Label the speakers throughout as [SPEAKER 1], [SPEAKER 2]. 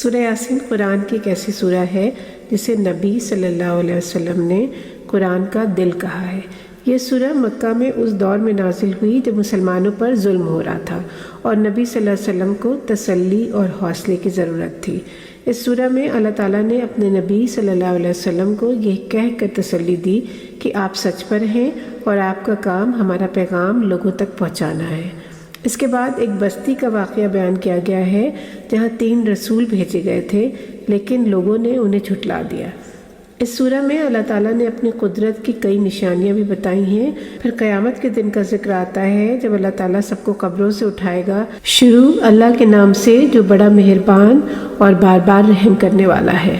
[SPEAKER 1] سورہ یاسین قرآن کی ایک ایسی سورہ ہے جسے نبی صلی اللہ علیہ وسلم نے قرآن کا دل کہا ہے۔ یہ سورہ مکہ میں اس دور میں نازل ہوئی جب مسلمانوں پر ظلم ہو رہا تھا اور نبی صلی اللہ علیہ وسلم کو تسلی اور حوصلے کی ضرورت تھی۔ اس سورہ میں اللہ تعالیٰ نے اپنے نبی صلی اللہ علیہ وسلم کو یہ کہہ کر تسلی دی کہ آپ سچ پر ہیں اور آپ کا کام ہمارا پیغام لوگوں تک پہنچانا ہے۔ اس کے بعد ایک بستی کا واقعہ بیان کیا گیا ہے جہاں 3 رسول بھیجے گئے تھے لیکن لوگوں نے انہیں جھٹلا دیا۔ اس سورہ میں اللہ تعالیٰ نے اپنی قدرت کی کئی نشانیاں بھی بتائی ہیں۔ پھر قیامت کے دن کا ذکر آتا ہے جب اللہ تعالیٰ سب کو قبروں سے اٹھائے گا۔ شروع اللہ کے نام سے جو بڑا مہربان اور بار بار رحم کرنے والا ہے۔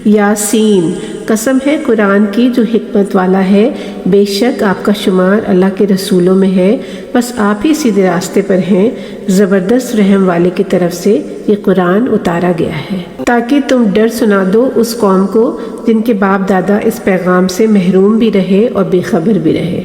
[SPEAKER 1] یاسین، قسم ہے قرآن کی جو حکمت والا ہے، بے شک آپ کا شمار اللہ کے رسولوں میں ہے، بس آپ ہی سیدھے راستے پر ہیں۔ زبردست رحم والے کی طرف سے یہ قرآن اتارا گیا ہے تاکہ تم ڈر سنا دو اس قوم کو جن کے باپ دادا اس پیغام سے محروم بھی رہے اور بے خبر بھی رہے۔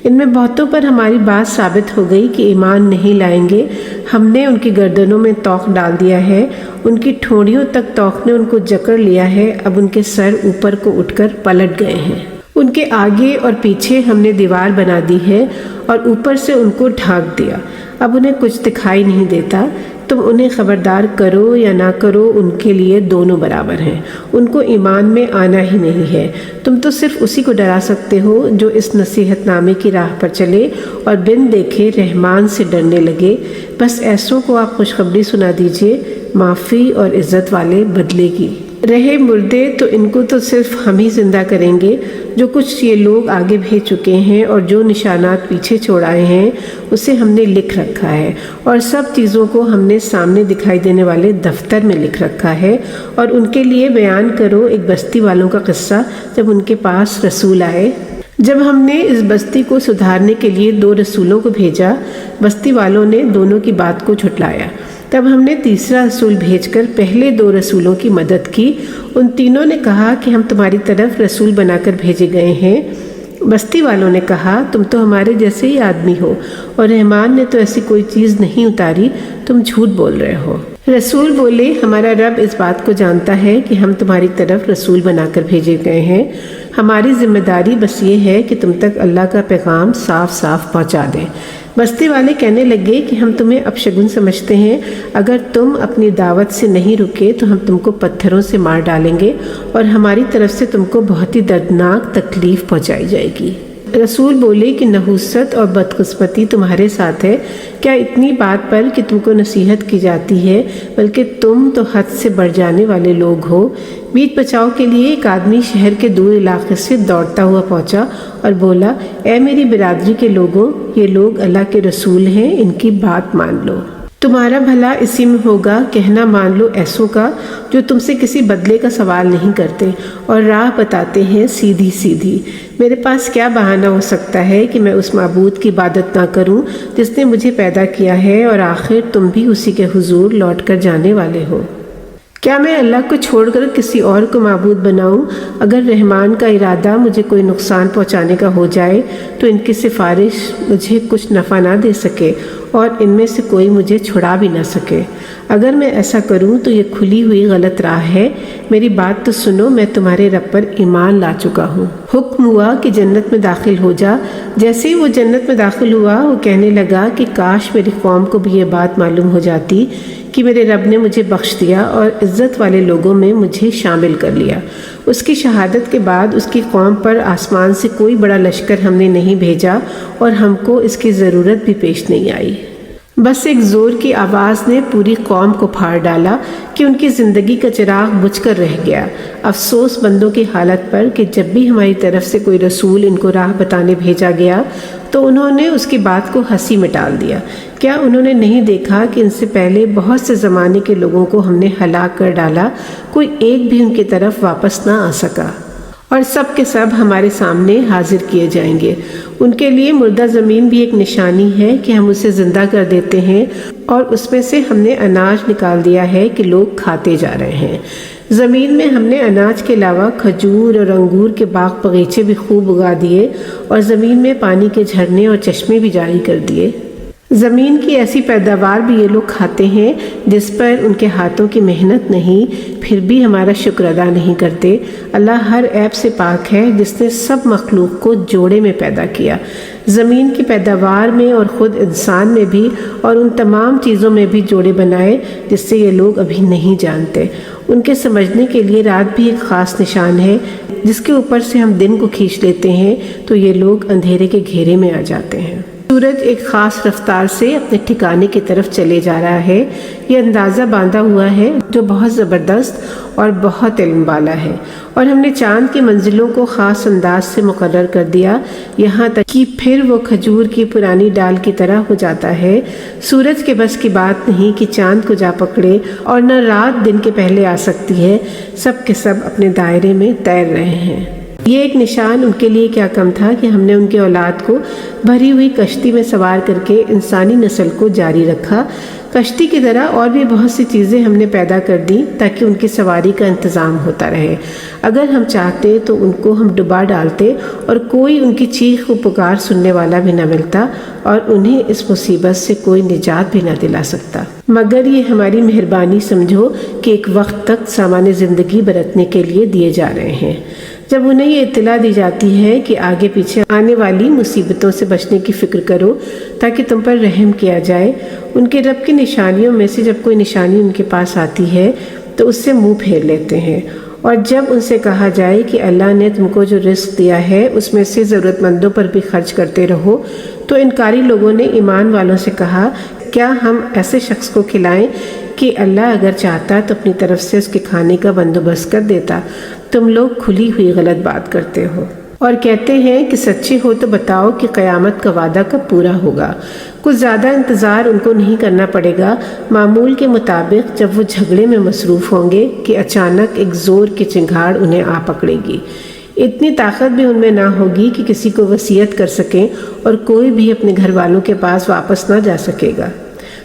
[SPEAKER 1] ان میں بہتوں پر ہماری بات ثابت ہو گئی کہ ایمان نہیں لائیں گے۔ ہم نے ان کی گردنوں میں توق ڈال دیا ہے، ان کی ٹھوڑیوں تک توق نے ان کو جکڑ لیا ہے، اب ان کے سر اوپر کو اٹھ کر پلٹ گئے ہیں۔ ان کے آگے اور پیچھے ہم نے دیوار بنا دی ہے اور اوپر سے ان کو ڈھانک دیا، اب انہیں کچھ دکھائی نہیں دیتا۔ تم انہیں خبردار کرو یا نہ کرو، ان کے لیے دونوں برابر ہیں، ان کو ایمان میں آنا ہی نہیں ہے۔ تم تو صرف اسی کو ڈرا سکتے ہو جو اس نصیحت نامے کی راہ پر چلے اور بن دیکھے رحمان سے ڈرنے لگے۔ بس ایسوں کو آپ خوشخبری سنا دیجئے معافی اور عزت والے بدلے کی۔ رہے مردے تو ان کو تو صرف ہم ہی زندہ کریں گے، جو کچھ یہ لوگ آگے بھیج چکے ہیں اور جو نشانات پیچھے چھوڑ آئے ہیں اسے ہم نے لکھ رکھا ہے، اور سب چیزوں کو ہم نے سامنے دکھائی دینے والے دفتر میں لکھ رکھا ہے۔ اور ان کے لیے بیان کرو ایک بستی والوں کا قصہ جب ان کے پاس رسول آئے۔ جب ہم نے اس بستی کو سدھارنے کے لیے 2 رسولوں کو بھیجا، بستی والوں نے دونوں کی بات کو جھٹلایا۔ تب ہم نے تیسرا رسول بھیج کر پہلے 2 رسولوں کی مدد کی۔ ان تینوں نے کہا کہ ہم تمہاری طرف رسول بنا کر بھیجے گئے ہیں۔ بستی والوں نے کہا تم تو ہمارے جیسے ہی آدمی ہو اور رحمان نے تو ایسی کوئی چیز نہیں اتاری، تم جھوٹ بول رہے ہو۔ رسول بولے ہمارا رب اس بات کو جانتا ہے کہ ہم تمہاری طرف رسول بنا کر بھیجے گئے ہیں، ہماری ذمہ داری بس یہ ہے کہ تم تک اللہ کا پیغام صاف صاف پہنچا دیں۔ بستی والے کہنے لگے کہ ہم تمہیں اپشگن سمجھتے ہیں، اگر تم اپنی دعوت سے نہیں رکے تو ہم تم کو پتھروں سے مار ڈالیں گے اور ہماری طرف سے تم کو بہت ہی دردناک تکلیف پہنچائی جائے گی۔ رسول بولے کہ نحوست اور بدقسمتی تمہارے ساتھ ہے، کیا اتنی بات پر کہ تم کو نصیحت کی جاتی ہے، بلکہ تم تو حد سے بڑھ جانے والے لوگ ہو۔ بیچ بچاؤ کے لیے ایک آدمی شہر کے دور علاقے سے دوڑتا ہوا پہنچا اور بولا، اے میری برادری کے لوگوں، یہ لوگ اللہ کے رسول ہیں، ان کی بات مان لو۔ تمہارا بھلا اسی میں ہوگا، کہنا مان لو ایسوں کا جو تم سے کسی بدلے کا سوال نہیں کرتے اور راہ بتاتے ہیں سیدھی سیدھی۔ میرے پاس کیا بہانہ ہو سکتا ہے کہ میں اس معبود کی عبادت نہ کروں جس نے مجھے پیدا کیا ہے، اور آخر تم بھی اسی کے حضور لوٹ کر جانے والے ہو۔ کیا میں اللہ کو چھوڑ کر کسی اور کو معبود بناؤں؟ اگر رحمان کا ارادہ مجھے کوئی نقصان پہنچانے کا ہو جائے تو ان کی سفارش مجھے کچھ نفع نہ دے سکے اور ان میں سے کوئی مجھے چھڑا بھی نہ سکے۔ اگر میں ایسا کروں تو یہ کھلی ہوئی غلط راہ ہے۔ میری بات تو سنو، میں تمہارے رب پر ایمان لا چکا ہوں۔ حکم ہوا کہ جنت میں داخل ہو جا۔ جیسے ہی وہ جنت میں داخل ہوا، وہ کہنے لگا کہ کاش میری قوم کو بھی یہ بات معلوم ہو جاتی کہ میرے رب نے مجھے بخش دیا اور عزت والے لوگوں میں مجھے شامل کر لیا۔ اس کی شہادت کے بعد اس کی قوم پر آسمان سے کوئی بڑا لشکر ہم نے نہیں بھیجا اور ہم کو اس کی ضرورت بھی پیش نہیں آئی۔ بس ایک زور کی آواز نے پوری قوم کو پھاڑ ڈالا کہ ان کی زندگی کا چراغ بجھ کر رہ گیا۔ افسوس بندوں کی حالت پر کہ جب بھی ہماری طرف سے کوئی رسول ان کو راہ بتانے بھیجا گیا تو انہوں نے اس کی بات کو ہنسی میں ٹال دیا۔ کیا انہوں نے نہیں دیکھا کہ ان سے پہلے بہت سے زمانے کے لوگوں کو ہم نے ہلاک کر ڈالا، کوئی ایک بھی ان کی طرف واپس نہ آ سکا، اور سب کے سب ہمارے سامنے حاضر کیے جائیں گے۔ ان کے لیے مردہ زمین بھی ایک نشانی ہے کہ ہم اسے زندہ کر دیتے ہیں اور اس میں سے ہم نے اناج نکال دیا ہے کہ لوگ کھاتے جا رہے ہیں۔ زمین میں ہم نے اناج کے علاوہ کھجور اور انگور کے باغ باغیچے بھی خوب اگا دیے اور زمین میں پانی کے جھرنے اور چشمے بھی جاری کر دیے۔ زمین کی ایسی پیداوار بھی یہ لوگ کھاتے ہیں جس پر ان کے ہاتھوں کی محنت نہیں، پھر بھی ہمارا شکر ادا نہیں کرتے۔ اللہ ہر عیب سے پاک ہے جس نے سب مخلوق کو جوڑے میں پیدا کیا، زمین کی پیداوار میں اور خود انسان میں بھی، اور ان تمام چیزوں میں بھی جوڑے بنائے جس سے یہ لوگ ابھی نہیں جانتے۔ ان کے سمجھنے کے لیے رات بھی ایک خاص نشان ہے جس کے اوپر سے ہم دن کو کھینچ لیتے ہیں تو یہ لوگ اندھیرے کے گھیرے میں آ جاتے ہیں۔ سورج ایک خاص رفتار سے اپنے ٹھکانے کی طرف چلے جا رہا ہے۔ یہ اندازہ باندھا ہوا ہے جو بہت زبردست اور بہت علم والا ہے، اور ہم نے چاند کی منزلوں کو خاص انداز سے مقرر کر دیا، یہاں تک کہ پھر وہ کھجور کی پرانی ڈال کی طرح ہو جاتا ہے۔ سورج کے بس کی بات نہیں کہ چاند کو جا پکڑے، اور نہ رات دن کے پہلے آ سکتی ہے، سب کے سب اپنے دائرے میں تیر رہے ہیں۔ یہ ایک نشان ان کے لیے کیا کم تھا کہ ہم نے ان کے اولاد کو بھری ہوئی کشتی میں سوار کر کے انسانی نسل کو جاری رکھا۔ کشتی کی طرح اور بھی بہت سی چیزیں ہم نے پیدا کر دیں تاکہ ان کی سواری کا انتظام ہوتا رہے۔ اگر ہم چاہتے تو ان کو ہم ڈبا ڈالتے اور کوئی ان کی چیخ و پکار سننے والا بھی نہ ملتا، اور انہیں اس مصیبت سے کوئی نجات بھی نہ دلا سکتا، مگر یہ ہماری مہربانی سمجھو کہ ایک وقت تک سامان زندگی برتنے کے لیے دیے جا رہے ہیں۔ جب انہیں یہ اطلاع دی جاتی ہے کہ آگے پیچھے آنے والی مصیبتوں سے بچنے کی فکر کرو تاکہ تم پر رحم کیا جائے، ان کے رب کی نشانیوں میں سے جب کوئی نشانی ان کے پاس آتی ہے تو اس سے منہ پھیر لیتے ہیں، اور جب ان سے کہا جائے کہ اللہ نے تم کو جو رزق دیا ہے اس میں سے ضرورت مندوں پر بھی خرچ کرتے رہو، تو انکاری لوگوں نے ایمان والوں سے کہا کیا ہم ایسے شخص کو کھلائیں کہ اللہ اگر چاہتا تو اپنی طرف سے اس کے کھانے کا بندوبست کر دیتا۔ تم لوگ کھلی ہوئی غلط بات کرتے ہو اور کہتے ہیں کہ سچے ہو تو بتاؤ کہ قیامت کا وعدہ کب پورا ہوگا۔ کچھ زیادہ انتظار ان کو نہیں کرنا پڑے گا، معمول کے مطابق جب وہ جھگڑے میں مصروف ہوں گے کہ اچانک ایک زور کی چنگھاڑ انہیں آ پکڑے گی۔ اتنی طاقت بھی ان میں نہ ہوگی کہ کسی کو وصیت کر سکیں، اور کوئی بھی اپنے گھر والوں کے پاس واپس نہ جا سکے گا۔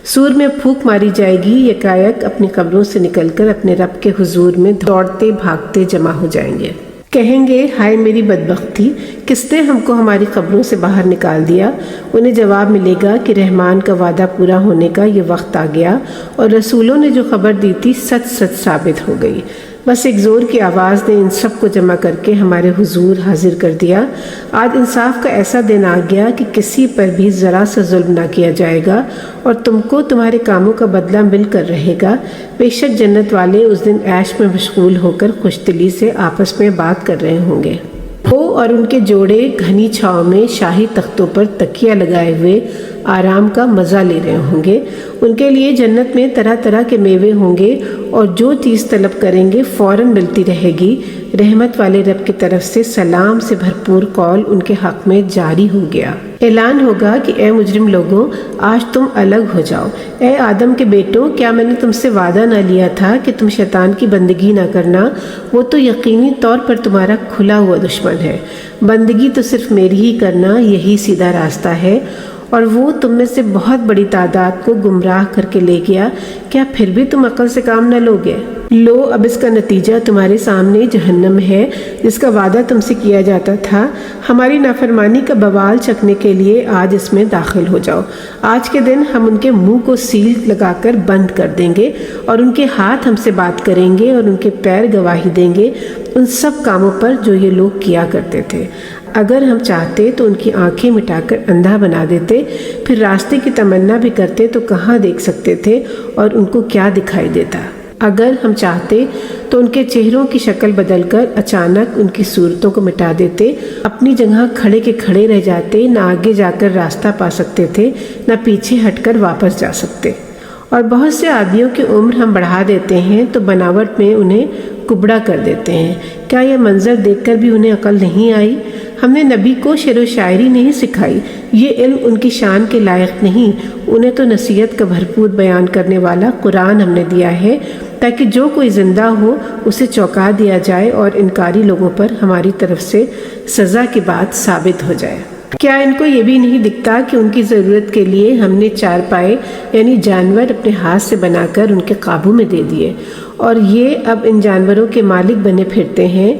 [SPEAKER 1] سور میں پھونک ماری جائے گی، یکایک اپنی قبروں سے نکل کر اپنے رب کے حضور میں دوڑتے بھاگتے جمع ہو جائیں گے، کہیں گے ہائے میری بدبختی، کس نے ہم کو ہماری قبروں سے باہر نکال دیا؟ انہیں جواب ملے گا کہ رحمان کا وعدہ پورا ہونے کا یہ وقت آ گیا، اور رسولوں نے جو خبر دی تھی سچ سچ ثابت ہو گئی۔ بس ایک زور کی آواز نے ان سب کو جمع کر کے ہمارے حضور حاضر کر دیا۔ آج انصاف کا ایسا دن آ گیا کہ کسی پر بھی ذرا سا ظلم نہ کیا جائے گا، اور تم کو تمہارے کاموں کا بدلہ مل کر رہے گا۔ بے شک جنت والے اس دن عیش میں مشغول ہو کر خوش دلی سے آپس میں بات کر رہے ہوں گے۔ وہ اور ان کے جوڑے گھنی چھاؤں میں شاہی تختوں پر تکیہ لگائے ہوئے آرام کا مزہ لے رہے ہوں گے۔ ان کے لیے جنت میں طرح طرح کے میوے ہوں گے، اور جو چیز طلب کریں گے فوراً ملتی رہے گی۔ رحمت والے رب کی طرف سے سلام سے بھرپور قول ان کے حق میں جاری ہو گیا۔ اعلان ہوگا کہ اے مجرم لوگوں، آج تم الگ ہو جاؤ۔ اے آدم کے بیٹوں، کیا میں نے تم سے وعدہ نہ لیا تھا کہ تم شیطان کی بندگی نہ کرنا؟ وہ تو یقینی طور پر تمہارا کھلا ہوا دشمن ہے۔ بندگی تو صرف میری ہی کرنا، یہی سیدھا راستہ ہے، اور وہ تم میں سے بہت بڑی تعداد کو گمراہ کر کے لے گیا، کیا پھر بھی تم عقل سے کام نہ لوگے؟ لو اب اس کا نتیجہ تمہارے سامنے جہنم ہے جس کا وعدہ تم سے کیا جاتا تھا۔ ہماری نافرمانی کا بوال چکھنے کے لیے آج اس میں داخل ہو جاؤ۔ آج کے دن ہم ان کے منہ کو سیل لگا کر بند کر دیں گے، اور ان کے ہاتھ ہم سے بات کریں گے، اور ان کے پیر گواہی دیں گے ان سب کاموں پر جو یہ لوگ کیا کرتے تھے۔ اگر ہم چاہتے تو ان کی آنکھیں مٹا کر اندھا بنا دیتے، پھر راستے کی تمنا بھی کرتے تو کہاں دیکھ سکتے تھے، اور ان کو کیا دکھائی دیتا؟ اگر ہم چاہتے تو ان کے چہروں کی شکل بدل کر اچانک ان کی صورتوں کو مٹا دیتے، اپنی جگہ کھڑے کے کھڑے رہ جاتے، نہ آگے جا کر راستہ پا سکتے تھے، نہ پیچھے ہٹ کر واپس جا سکتے۔ اور بہت سے آدمیوں کی عمر ہم بڑھا دیتے ہیں تو بناوٹ میں انہیں کبڑا کر دیتے ہیں۔ کیا یہ منظر دیکھ کر بھی انہیں عقل نہیں آئی؟ ہم نے نبی کو شعر و شاعری نہیں سکھائی، یہ علم ان کی شان کے لائق نہیں، انہیں تو نصیحت کا بھرپور بیان کرنے والا قرآن ہم نے دیا ہے تاکہ جو کوئی زندہ ہو اسے چونکا دیا جائے، اور انکاری لوگوں پر ہماری طرف سے سزا کی بات ثابت ہو جائے۔ کیا ان کو یہ بھی نہیں دکھتا کہ ان کی ضرورت کے لیے ہم نے چار پائے یعنی جانور اپنے ہاتھ سے بنا کر ان کے قابو میں دے دیے، اور یہ اب ان جانوروں کے مالک بنے پھرتے ہیں،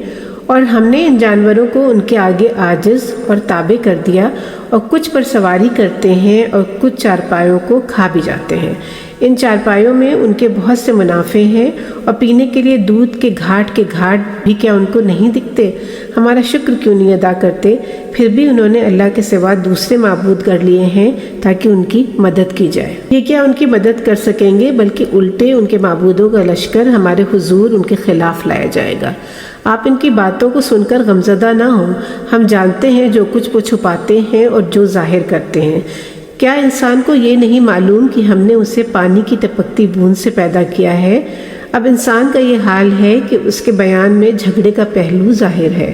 [SPEAKER 1] اور ہم نے ان جانوروں کو ان کے آگے عاجز اور تابع کر دیا، اور کچھ پر سواری کرتے ہیں اور کچھ چارپائیوں کو کھا بھی جاتے ہیں۔ ان چارپائیوں میں ان کے بہت سے منافع ہیں، اور پینے کے لیے دودھ کے گھاٹ بھی کیا ان کو نہیں دکھتے؟ ہمارا شکر کیوں نہیں ادا کرتے؟ پھر بھی انہوں نے اللہ کے سوا دوسرے معبود کر لیے ہیں تاکہ ان کی مدد کی جائے۔ یہ کیا ان کی مدد کر سکیں گے، بلکہ الٹے ان کے معبودوں کا لشکر ہمارے حضور ان کے خلاف لایا جائے گا۔ آپ ان کی باتوں کو سن کر غمزدہ نہ ہوں، ہم جانتے ہیں جو کچھ وہ چھپاتے ہیں اور جو ظاہر کرتے ہیں۔ کیا انسان کو یہ نہیں معلوم کہ ہم نے اسے پانی کی ٹپکتی بوند سے پیدا کیا ہے؟ اب انسان کا یہ حال ہے کہ اس کے بیان میں جھگڑے کا پہلو ظاہر ہے۔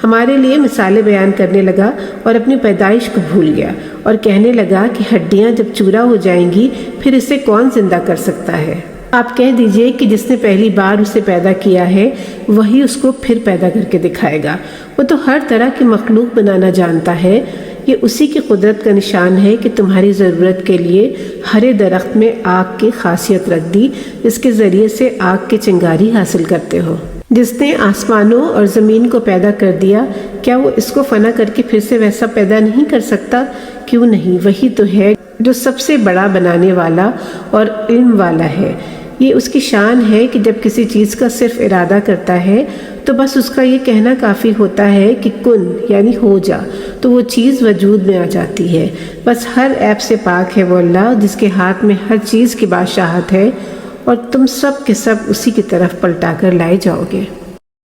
[SPEAKER 1] ہمارے لیے مثالیں بیان کرنے لگا اور اپنی پیدائش کو بھول گیا، اور کہنے لگا کہ ہڈیاں جب چورا ہو جائیں گی پھر اسے کون زندہ کر سکتا ہے؟ آپ کہہ دیجئے کہ جس نے پہلی بار اسے پیدا کیا ہے وہی اس کو پھر پیدا کر کے دکھائے گا۔ وہ تو ہر طرح کی مخلوق بنانا جانتا ہے۔ یہ اسی کی قدرت کا نشان ہے کہ تمہاری ضرورت کے لیے ہرے درخت میں آگ کی خاصیت رکھ دی، جس کے ذریعے سے آگ کی چنگاری حاصل کرتے ہو۔ جس نے آسمانوں اور زمین کو پیدا کر دیا، کیا وہ اس کو فنا کر کے پھر سے ویسا پیدا نہیں کر سکتا؟ کیوں نہیں؟ وہی تو ہے جو سب سے بڑا بنانے والا اور علم والا ہے۔ یہ اس کی شان ہے کہ جب کسی چیز کا صرف ارادہ کرتا ہے تو بس اس کا یہ کہنا کافی ہوتا ہے کہ کن، یعنی ہو جا، تو وہ چیز وجود میں آ جاتی ہے۔ بس ہر عیب سے پاک ہے وہ اللہ جس کے ہاتھ میں ہر چیز کی بادشاہت ہے، اور تم سب کے سب اسی کی طرف پلٹا کر لائے جاؤ گے۔